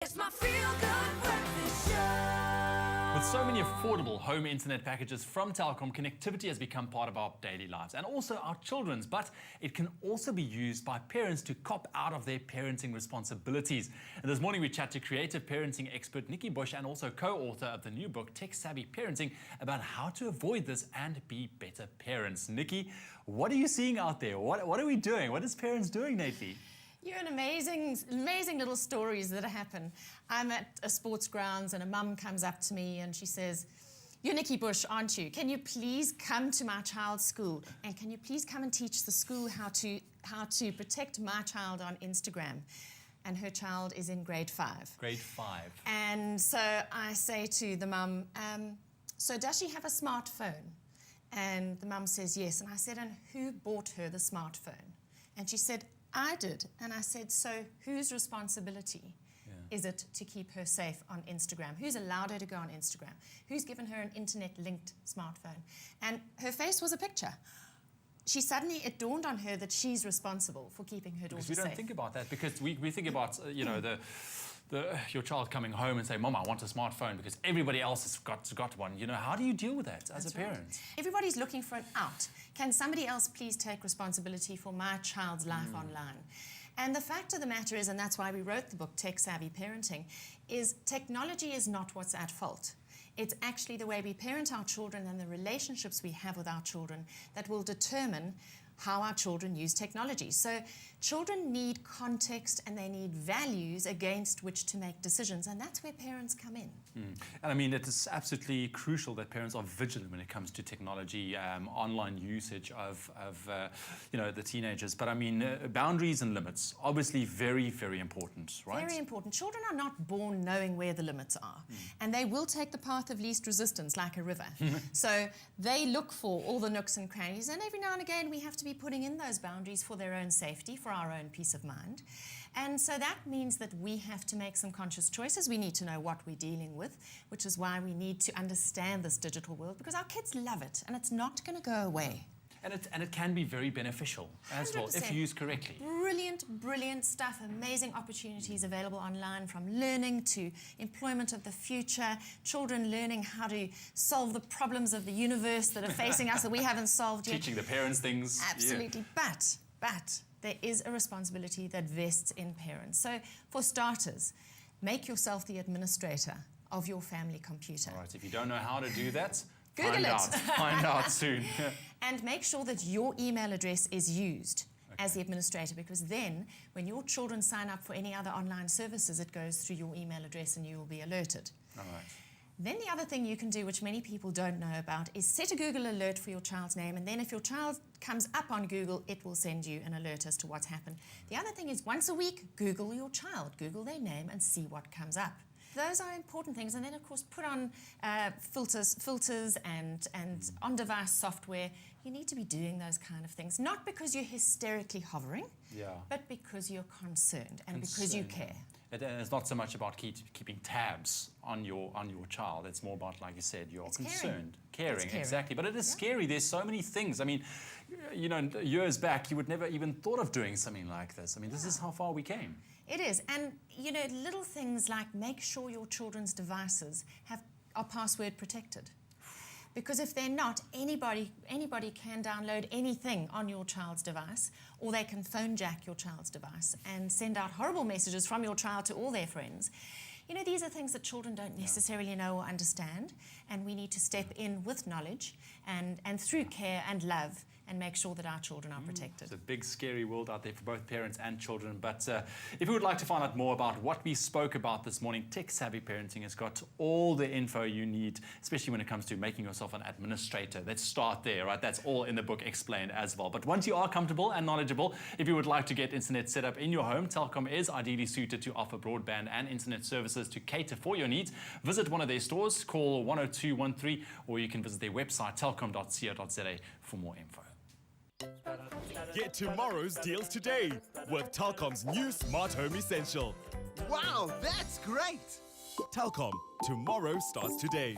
It's my feel-good breakfast show. With so many affordable home internet packages from Telkom, connectivity has become part of our daily lives and also our children's, but it can also be used by parents to cop out of their parenting responsibilities. And this morning we chat to creative parenting expert Nikki and also co-author of the new book, Tech Savvy Parenting, about how to avoid this and be better parents. Nikki, what are you seeing out there? What are we doing? What is parents doing lately? Ewan, amazing little stories that happen. I'm at a sports grounds and a mum comes up to me and she says, "You're Nikki Bush, aren't you? Can you please come to my child's school? And can you please come and teach the school how to protect my child on Instagram?" And her child is in grade 5. Grade 5. And so I say to the mum, so does she have a smartphone? And the mum says yes. And I said, and who bought her the smartphone? And she said, I did. And I said, so whose responsibility is it to keep her safe on Instagram? Who's allowed her to go on Instagram? Who's given her an internet-linked smartphone? And her face was a picture. It dawned on her that she's responsible for keeping her daughter safe. Because we don't think about that, because we think about, your child coming home and say, "Mom, I want a smartphone," because everybody else has got one. You know, how do you deal with that as a parent? Everybody's looking for an out. Can somebody else please take responsibility for my child's life online? And the fact of the matter is, and that's why we wrote the book, Tech Savvy Parenting, is technology is not what's at fault. It's actually the way we parent our children and the relationships we have with our children that will determine how our children use technology. So children need context and they need values against which to make decisions, and that's where parents come in. And I mean, it is absolutely crucial that parents are vigilant when it comes to technology, online usage of the teenagers. But I mean, boundaries and limits, obviously very, very important, right? Very important. Children are not born knowing where the limits are, and they will take the path of least resistance like a river. So they look for all the nooks and crannies, and every now and again we have to be putting in those boundaries for their own safety, for our own peace of mind. And so that means that we have to make some conscious choices. We need to know what we're dealing with, which is why we need to understand this digital world, because our kids love it and it's not going to go away. And it can be very beneficial as well, if used correctly. Brilliant stuff, amazing opportunities available online, from learning to employment of the future, children learning how to solve the problems of the universe that are facing us that we haven't solved yet. Teaching the parents things. Absolutely, yeah. But there is a responsibility that vests in parents. So for starters, make yourself the administrator of your family computer. All right, if you don't know how to do that, Google it. Find out soon. And make sure that your email address is used as the administrator, because then when your children sign up for any other online services, it goes through your email address and you will be alerted. All right. Then the other thing you can do, which many people don't know about, is set a Google alert for your child's name, and then if your child comes up on Google, it will send you an alert as to what's happened. The other thing is, once a week, Google your child, Google their name and see what comes up. Those are important things. And then, of course, put on filters and on-device software. You need to be doing those kind of things, not because you're hysterically hovering, but because you're concerned and because you care. It's not so much about keeping tabs on your child. It's more about, like you said, you're concerned. Caring, exactly. But it is scary. There's so many things. I mean, years back, you would never even thought of doing something like this. I mean, this is how far we came. It is. And, little things like make sure your children's devices are password protected. Because if they're not, anybody can download anything on your child's device, or they can phone jack your child's device and send out horrible messages from your child to all their friends. These are things that children don't necessarily know or understand, and we need to step in with knowledge and through care and love and make sure that our children are protected. It's a big, scary world out there for both parents and children. But if you would like to find out more about what we spoke about this morning, Tech Savvy Parenting has got all the info you need, especially when it comes to making yourself an administrator. Let's start there, right? That's all in the book explained as well. But once you are comfortable and knowledgeable, if you would like to get internet set up in your home, Telkom is ideally suited to offer broadband and internet services to cater for your needs. Visit one of their stores, call 10213, or you can visit their website, telkom.co.za, for more info. Get tomorrow's deals today with Telkom's new Smart Home Essential. Wow, that's great! Telkom, tomorrow starts today.